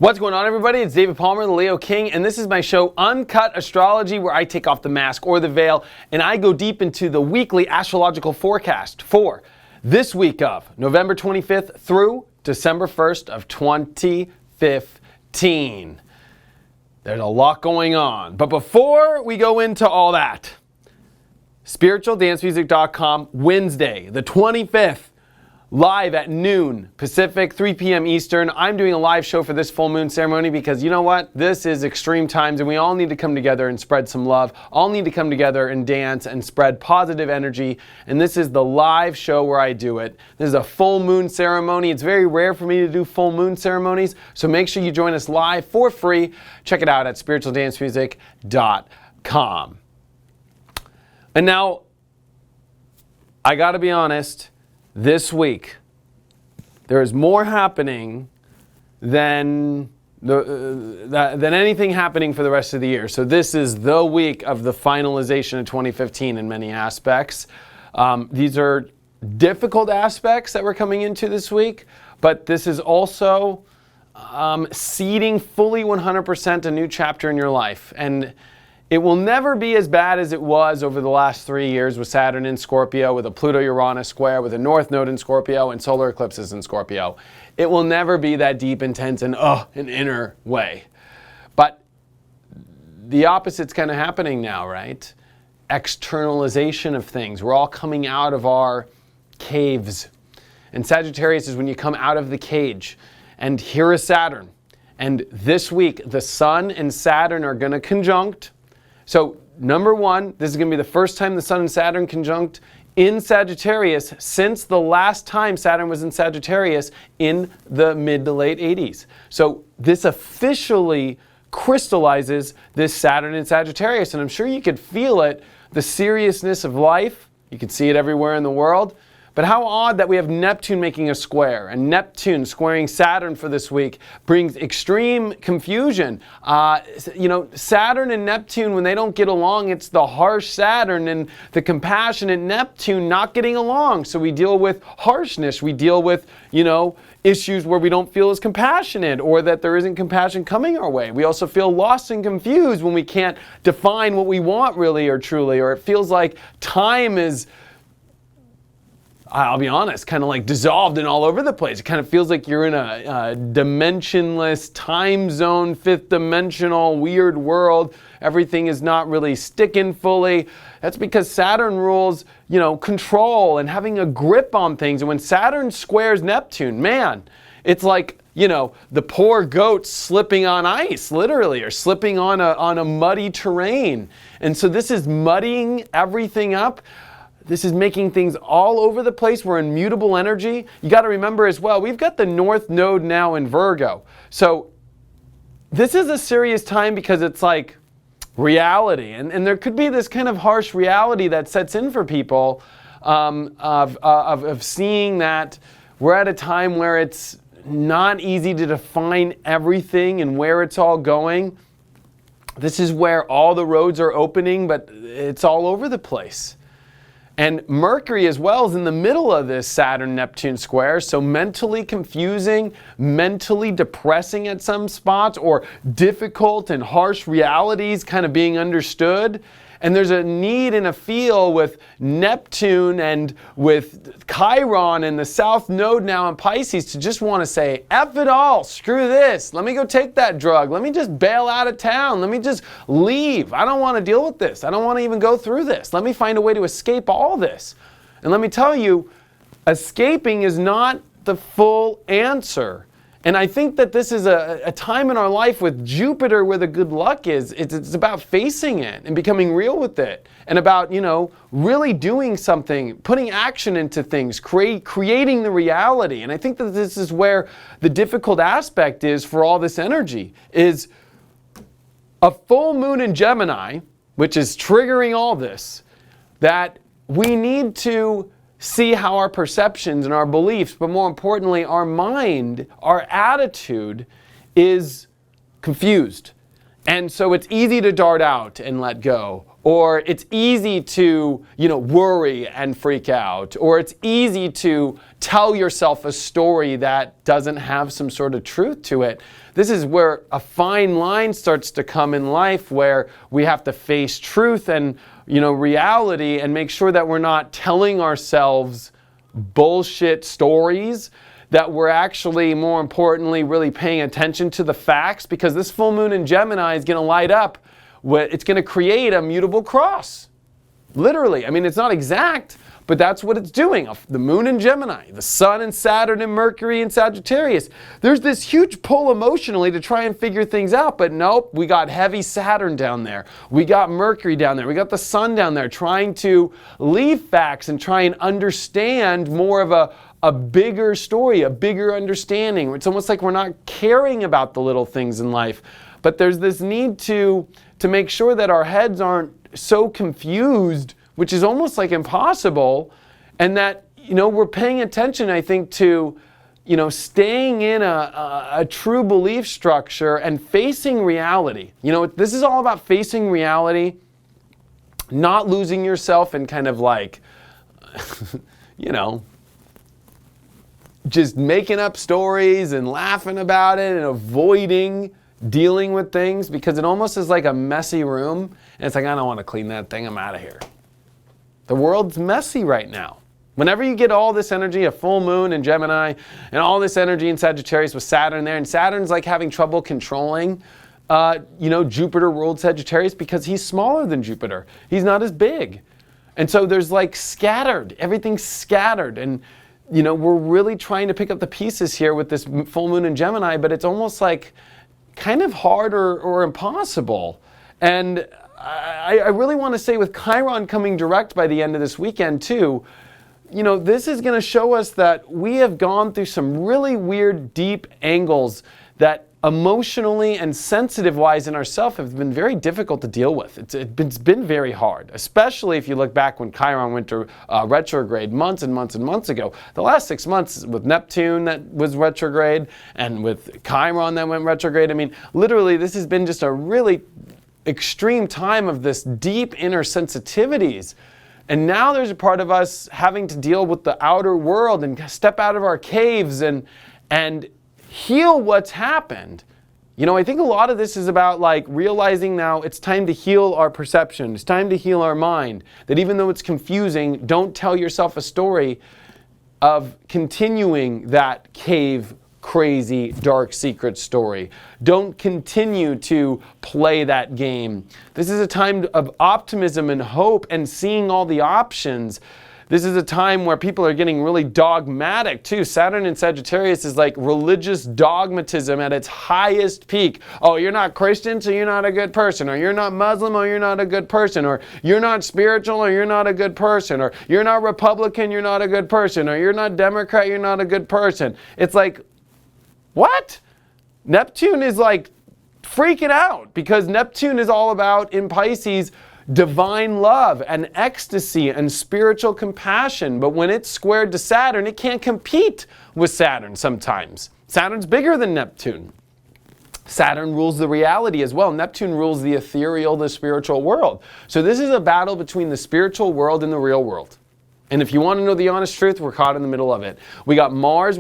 What's going on, everybody? It's David Palmer, the Leo King, and this is my show, Uncut Astrology, where I take off the mask or the veil, and I go deep into the weekly astrological forecast for this week of November 25th through December 1st of 2015. There's a lot going on, but before we go into all that, spiritualdancemusic.com, Wednesday, the 25th, live at noon Pacific, 3 p.m. Eastern. I'm doing a live show for this full moon ceremony because you know what? This is extreme times and we all need to come together and spread some love. All need to come together and dance and spread positive energy. And this is the live show where I do it. This is a full moon ceremony. It's very rare for me to do full moon ceremonies. So make sure you join us live for free. Check it out at spiritualdancemusic.com. And now, I gotta be honest, this week, there is more happening than anything happening for the rest of the year. So this is the week of the finalization of 2015 in many aspects. These are difficult aspects that we're coming into this week, but this is also seeding fully 100% a new chapter in your life. And it will never be as bad as it was over the last 3 years with Saturn in Scorpio, with a Pluto-Uranus square, with a North Node in Scorpio, and solar eclipses in Scorpio. It will never be that deep, intense, and an inner way. But the opposite's kind of happening now, right? Externalization of things. We're all coming out of our caves. And Sagittarius is when you come out of the cage. And here is Saturn. And this week, the Sun and Saturn are going to conjunct. So, number one, this is going to be the first time the Sun and Saturn conjunct in Sagittarius since the last time Saturn was in Sagittarius in the mid to late 80s. So, this officially crystallizes this Saturn in Sagittarius, and I'm sure you could feel it, the seriousness of life. You can see it everywhere in the world. But how odd that we have Neptune making a square, and Neptune squaring Saturn for this week brings extreme confusion. Saturn and Neptune, when they don't get along, it's the harsh Saturn and the compassionate Neptune not getting along. So we deal with harshness. We deal with, issues where we don't feel as compassionate or that there isn't compassion coming our way. We also feel lost and confused when we can't define what we want really or truly, or it feels like time is, I'll be honest, kind of like dissolved and all over the place. It kind of feels like you're in a dimensionless time zone, fifth dimensional, weird world. Everything is not really sticking fully. That's because Saturn rules, control and having a grip on things. And when Saturn squares Neptune, man, it's like, the poor goat slipping on ice, literally, or slipping on a muddy terrain. And so this is muddying everything up. This is making things all over the place. We're in mutable energy. You got to remember as well, we've got the North Node now in Virgo. So this is a serious time because it's like reality. And there could be this kind of harsh reality that sets in for people of seeing that we're at a time where it's not easy to define everything and where it's all going. This is where all the roads are opening, but it's all over the place. And Mercury as well is in the middle of this Saturn-Neptune square, so mentally confusing, mentally depressing at some spots, or difficult and harsh realities kind of being understood. And there's a need and a feel with Neptune and with Chiron and the South Node now in Pisces to just want to say, F it all, screw this, let me go take that drug, let me just bail out of town, let me just leave. I don't want to deal with this. I don't want to even go through this. Let me find a way to escape all this. And let me tell you, escaping is not the full answer. And I think that this is a time in our life with Jupiter where the good luck is. It's about facing it and becoming real with it. And about, really doing something, putting action into things, creating the reality. And I think that this is where the difficult aspect is for all this energy, is a full moon in Gemini, which is triggering all this, that we need to see how our perceptions and our beliefs, but more importantly, our mind, our attitude is confused. And so it's easy to dart out and let go, Or it's easy to, worry and freak out. Or it's easy to tell yourself a story that doesn't have some sort of truth to it. This is where a fine line starts to come in life, where we have to face truth and, reality, and make sure that we're not telling ourselves bullshit stories, that we're actually, more importantly, really paying attention to the facts, because this full moon in Gemini is going to light up. It's going to create a mutable cross. Literally. I mean, it's not exact, but that's what it's doing. The moon in Gemini, the sun and Saturn and Mercury in Sagittarius. There's this huge pull emotionally to try and figure things out, but nope, we got heavy Saturn down there. We got Mercury down there. We got the sun down there trying to leave facts and try and understand more of a bigger story, a bigger understanding. It's almost like we're not caring about the little things in life, but there's this need to make sure that our heads aren't so confused, which is almost like impossible, and that, we're paying attention, I think, to, staying in a true belief structure and facing reality. This is all about facing reality, not losing yourself in kind of like, just making up stories and laughing about it and avoiding dealing with things, because it almost is like a messy room, and it's like, I don't want to clean that thing, I'm out of here. The world's messy right now. Whenever you get all this energy, a full moon in Gemini, and all this energy in Sagittarius with Saturn there, and Saturn's like having trouble controlling, Jupiter ruled Sagittarius, because he's smaller than Jupiter. He's not as big. And so there's like scattered, everything's scattered, and we're really trying to pick up the pieces here with this full moon in Gemini, but it's almost like kind of hard or impossible. And I really want to say, with Chiron coming direct by the end of this weekend too, this is going to show us that we have gone through some really weird, deep angles that emotionally and sensitive-wise in ourselves have been very difficult to deal with. It's been very hard, especially if you look back when Chiron went to retrograde months and months and months ago. The last 6 months with Neptune that was retrograde, and with Chiron that went retrograde, I mean, literally this has been just a really extreme time of this deep inner sensitivities. And now there's a part of us having to deal with the outer world and step out of our caves and heal what's happened. I think a lot of this is about like realizing now it's time to heal our perception. It's time to heal our mind. That even though it's confusing, don't tell yourself a story of continuing that cave, crazy, dark secret story. Don't continue to play that game. This is a time of optimism and hope and seeing all the options. This is a time where people are getting really dogmatic too. Saturn in Sagittarius is like religious dogmatism at its highest peak. Oh, you're not Christian, so you're not a good person. Or you're not Muslim, or you're not a good person. Or you're not spiritual, or you're not a good person. Or you're not Republican, you're not a good person. Or you're not Democrat, you're not a good person. It's like, what? Neptune is like freaking out, because Neptune is all about, in Pisces, divine love and ecstasy and spiritual compassion. But when it's squared to Saturn, it can't compete with Saturn sometimes. Saturn's bigger than Neptune. Saturn rules the reality as well. Neptune rules the ethereal, the spiritual world. So this is a battle between the spiritual world and the real world. And if you want to know the honest truth, we're caught in the middle of it. We got Mars,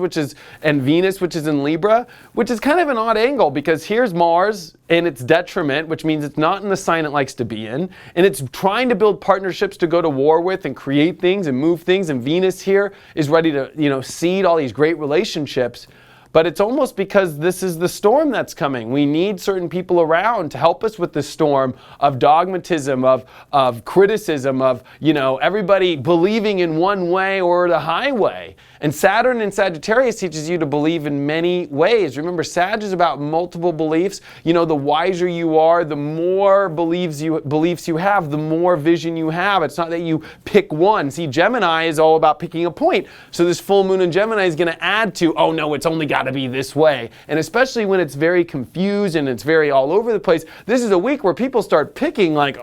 and Venus, which is in Libra, which is kind of an odd angle, because here's Mars in its detriment, which means it's not in the sign it likes to be in, and it's trying to build partnerships to go to war with and create things and move things, and Venus here is ready to, seed all these great relationships. But it's almost because this is the storm that's coming. We need certain people around to help us with the storm of dogmatism, of criticism, of, everybody believing in one way or the highway. And Saturn in Sagittarius teaches you to believe in many ways. Remember, Sag is about multiple beliefs. The wiser you are, the more beliefs you have, the more vision you have. It's not that you pick one. See, Gemini is all about picking a point. So this full moon in Gemini is going to add to, oh no, it's only got to be this way. And especially when it's very confused and it's very all over the place, this is a week where people start picking like,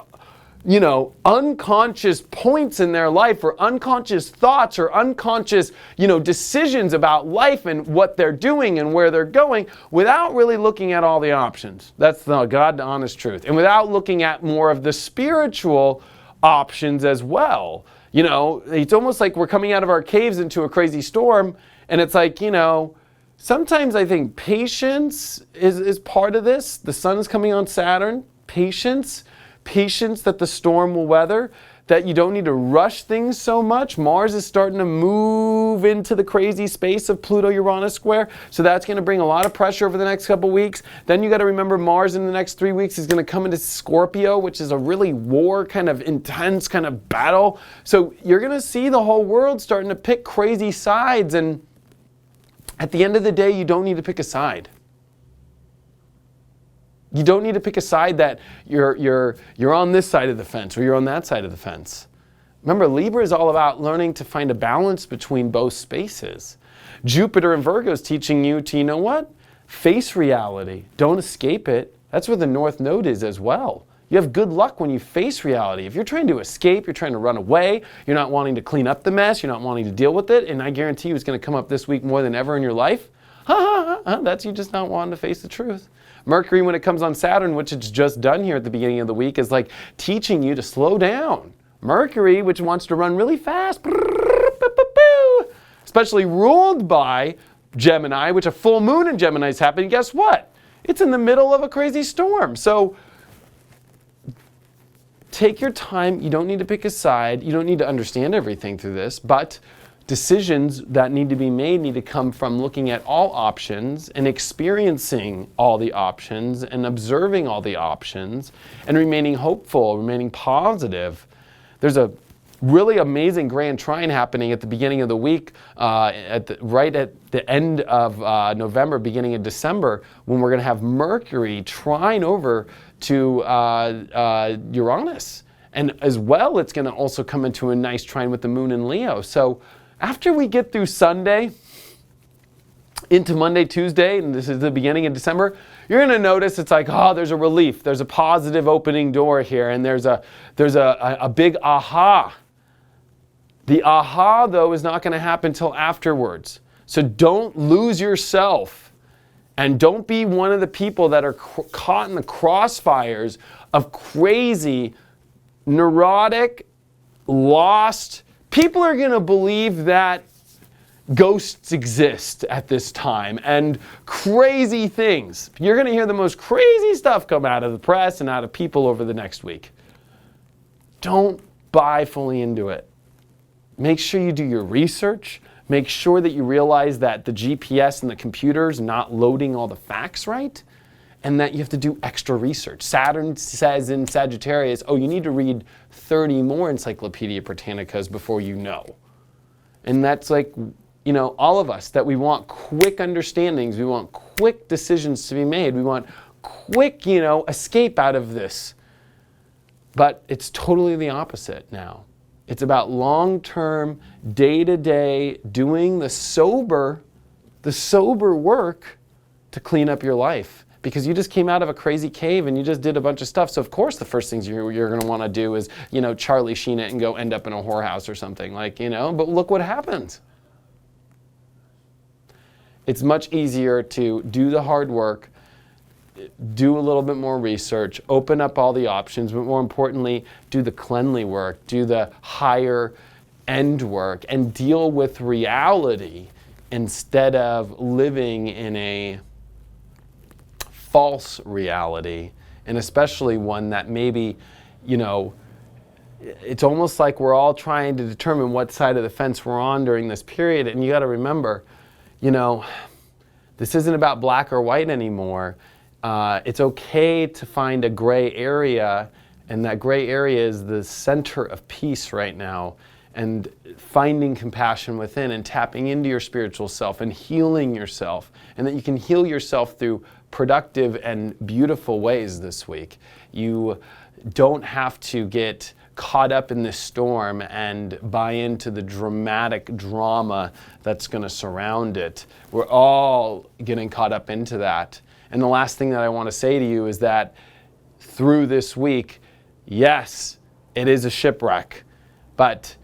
unconscious points in their life, or unconscious thoughts, or unconscious, decisions about life and what they're doing and where they're going, without really looking at all the options. That's the God honest truth. And without looking at more of the spiritual options as well. It's almost like we're coming out of our caves into a crazy storm, and it's like, sometimes I think patience is part of this. The sun is coming on Saturn. Patience that the storm will weather, that you don't need to rush things so much. Mars is starting to move into the crazy space of Pluto-Uranus square, so that's going to bring a lot of pressure over the next couple weeks. Then you got to remember Mars in the next 3 weeks is going to come into Scorpio, which is a really war kind of intense kind of battle. So you're going to see the whole world starting to pick crazy sides, and at the end of the day, you don't need to pick a side. You don't need to pick a side that you're on this side of the fence or you're on that side of the fence. Remember, Libra is all about learning to find a balance between both spaces. Jupiter in Virgo is teaching you to, face reality. Don't escape it. That's where the North Node is as well. You have good luck when you face reality. If you're trying to escape, you're trying to run away, you're not wanting to clean up the mess, you're not wanting to deal with it, and I guarantee you it's going to come up this week more than ever in your life, that's you just not wanting to face the truth. Mercury, when it comes on Saturn, which it's just done here at the beginning of the week, is like teaching you to slow down. Mercury, which wants to run really fast, especially ruled by Gemini, which a full moon in Gemini is happening. Guess what? It's in the middle of a crazy storm. So take your time. You don't need to pick a side. You don't need to understand everything through this, but decisions that need to be made need to come from looking at all options and experiencing all the options and observing all the options and remaining hopeful, remaining positive. There's a really amazing grand trine happening at the beginning of the week, right at the end of November, beginning of December, when we're going to have Mercury trine over to Uranus. And as well, it's going to also come into a nice trine with the moon in Leo. So after we get through Sunday into Monday, Tuesday, and this is the beginning of December, you're going to notice it's like, there's a relief. There's a positive opening door here, and there's a big aha. The aha, though, is not going to happen until afterwards. So don't lose yourself, and don't be one of the people that are caught in the crossfires of crazy, neurotic, lost. People are going to believe that ghosts exist at this time and crazy things. You're going to hear the most crazy stuff come out of the press and out of people over the next week. Don't buy fully into it. Make sure you do your research. Make sure that you realize that the GPS and the computer's not loading all the facts right, and that you have to do extra research. Saturn says in Sagittarius, you need to read 30 more Encyclopedia Britannicas before you know. And that's like, all of us, that we want quick understandings, we want quick decisions to be made, we want quick, escape out of this. But it's totally the opposite now. It's about long-term, day-to-day, doing the sober work to clean up your life. Because you just came out of a crazy cave and you just did a bunch of stuff. So of course the first things you're going to want to do is, Charlie Sheen it and go end up in a whorehouse or something, but look what happens. It's much easier to do the hard work, do a little bit more research, open up all the options, but more importantly, do the cleanly work, do the higher end work, and deal with reality instead of living in a false reality, and especially one that maybe, it's almost like we're all trying to determine what side of the fence we're on during this period. And you got to remember, this isn't about black or white anymore. It's okay to find a gray area, and that gray area is the center of peace right now, and finding compassion within and tapping into your spiritual self and healing yourself, and that you can heal yourself through productive and beautiful ways this week. You don't have to get caught up in this storm and buy into the dramatic drama that's going to surround it. We're all getting caught up into that. And the last thing that I want to say to you is that through this week, yes, it is a shipwreck, but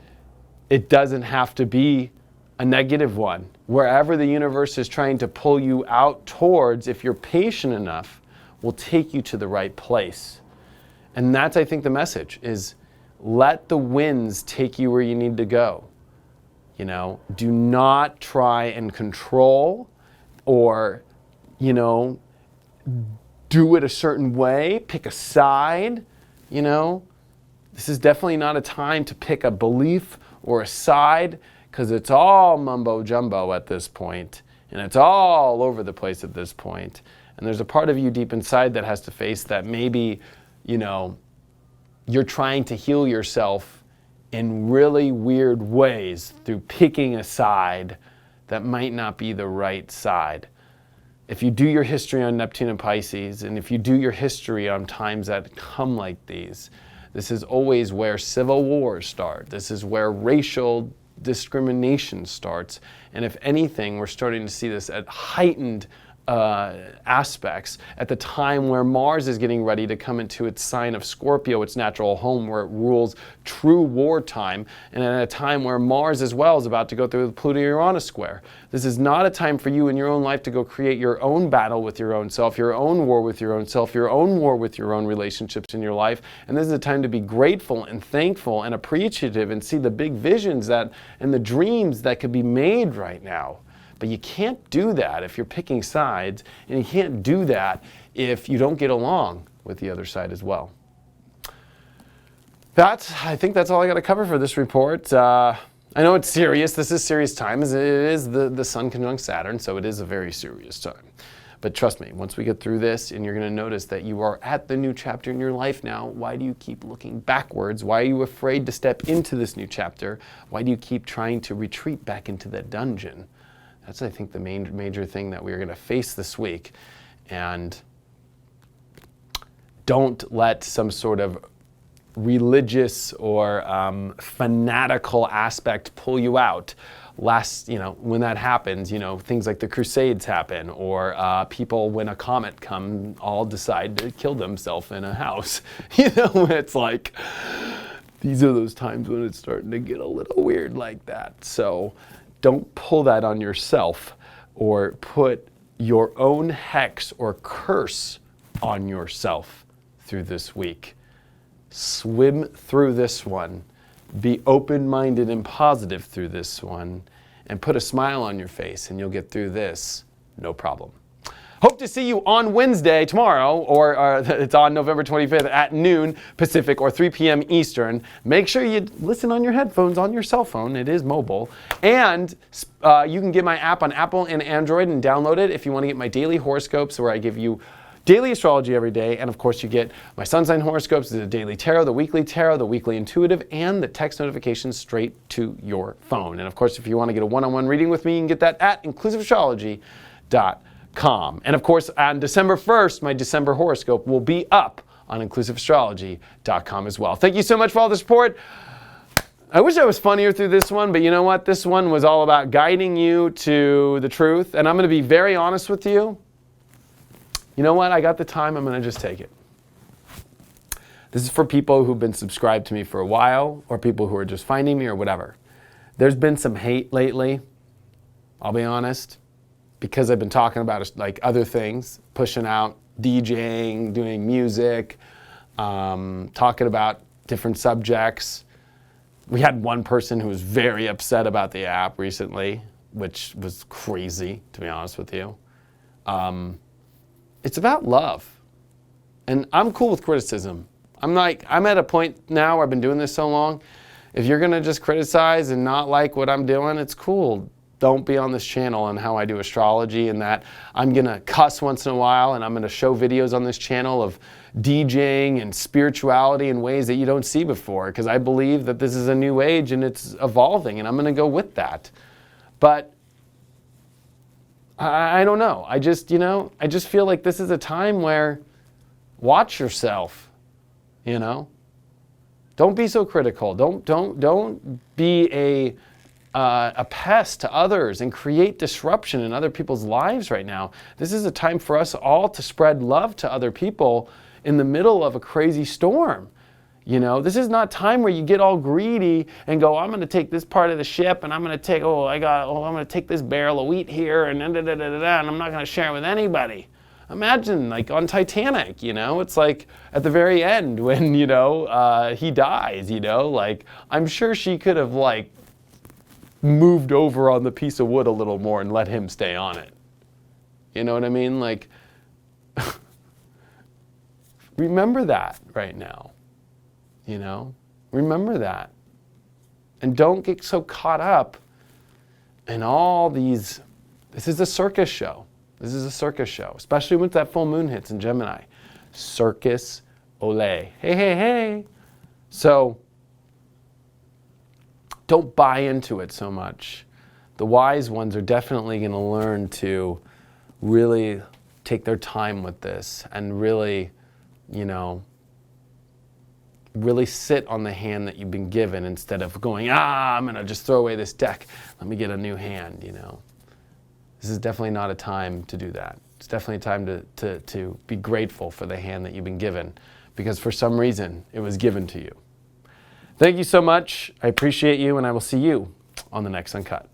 it doesn't have to be a negative one. Wherever the universe is trying to pull you out towards, if you're patient enough, will take you to the right place. And that's, I think, the message is let the winds take you where you need to go. You know, do not try and control or, you know, do it a certain way, pick a side, you know. This is definitely not a time to pick a belief or a side, because it's all mumbo jumbo at this point, and it's all over the place at this point. And there's a part of you deep inside that has to face that maybe, you know, you're trying to heal yourself in really weird ways through picking a side that might not be the right side. If you do your history on Neptune and Pisces, and if you do your history on times that come like these, this is always where civil wars start. This is where racial discrimination starts. And if anything, we're starting to see this at heightened aspects at the time where Mars is getting ready to come into its sign of Scorpio, its natural home, where it rules true wartime, and at a time where Mars as well is about to go through the Pluto-Uranus square. This is not a time for you in your own life to go create your own battle with your own self, your own war with your own self, your own war with your own relationships in your life. And this is a time to be grateful and thankful and appreciative and see the big visions that and the dreams that could be made right now. But you can't do that if you're picking sides, and you can't do that if you don't get along with the other side as well. I think that's all I got to cover for this report. I know it's serious. This is serious time. It is the Sun conjunct Saturn, so it is a very serious time. But trust me, once we get through this, and you're going to notice that you are at the new chapter in your life now, why do you keep looking backwards? Why are you afraid to step into this new chapter? Why do you keep trying to retreat back into that dungeon? That's, I think, the major thing that we're going to face this week. And don't let some sort of religious or fanatical aspect pull you out. When that happens, things like the Crusades happen, or people, when a comet comes, all decide to kill themselves in a house. It's like, these are those times when it's starting to get a little weird like that. So don't pull that on yourself or put your own hex or curse on yourself through this week. Swim through this one. Be open-minded and positive through this one, and put a smile on your face, and you'll get through this no problem. Hope to see you on Wednesday, tomorrow, or it's on November 25th at noon Pacific or 3 p.m. Eastern. Make sure you listen on your headphones, on your cell phone. It is mobile. And you can get my app on Apple and Android and download it if you want to get my daily horoscopes, where I give you daily astrology every day. And of course, you get my sun sign horoscopes, the daily tarot, the weekly intuitive, and the text notifications straight to your phone. And of course, if you want to get a one-on-one reading with me, you can get that at inclusiveastrology.com. And of course, on December 1st, my December horoscope will be up on inclusiveastrology.com as well. Thank you so much for all the support. I wish I was funnier through this one, but you know what? This one was all about guiding you to the truth. And I'm going to be very honest with you. You know what? I got the time. I'm going to just take it. This is for people who've been subscribed to me for a while, or people who are just finding me, or whatever. There's been some hate lately. I'll be honest. Because I've been talking about like other things, pushing out DJing, doing music, talking about different subjects. We had one person who was very upset about the app recently, which was crazy, to be honest with you. It's about love. And I'm cool with criticism. I'm at a point now where I've been doing this so long. If you're gonna just criticize and not like what I'm doing, it's cool. Don't be on this channel on how I do astrology, and that I'm going to cuss once in a while, and I'm going to show videos on this channel of DJing and spirituality in ways that you don't see before, because I believe that this is a new age and it's evolving, and I'm going to go with that. But I don't know. I just feel like this is a time where watch yourself, Don't be so critical. Don't be a pest to others and create disruption in other people's lives right now. This is a time for us all to spread love to other people in the middle of a crazy storm. You know, this is not time where you get all greedy and go, I'm going to take this part of the ship, and I'm going to take, I'm going to take this barrel of wheat here, and and I'm not going to share it with anybody. Imagine, like on Titanic, you know, it's like at the very end when, you know, he dies, you know, like I'm sure she could have like moved over on the piece of wood a little more and let him stay on it. You know what I mean? Like, remember that right now. You know, remember that. And don't get so caught up in all these, this is a circus show. This is a circus show, especially once that full moon hits in Gemini. Circus, ole. Hey, hey, hey. So don't buy into it so much. The wise ones are definitely going to learn to really take their time with this and really, you know, really sit on the hand that you've been given instead of going, I'm going to just throw away this deck. Let me get a new hand, you know. This is definitely not a time to do that. It's definitely a time to be grateful for the hand that you've been given because for some reason it was given to you. Thank you so much. I appreciate you, and I will see you on the next Uncut.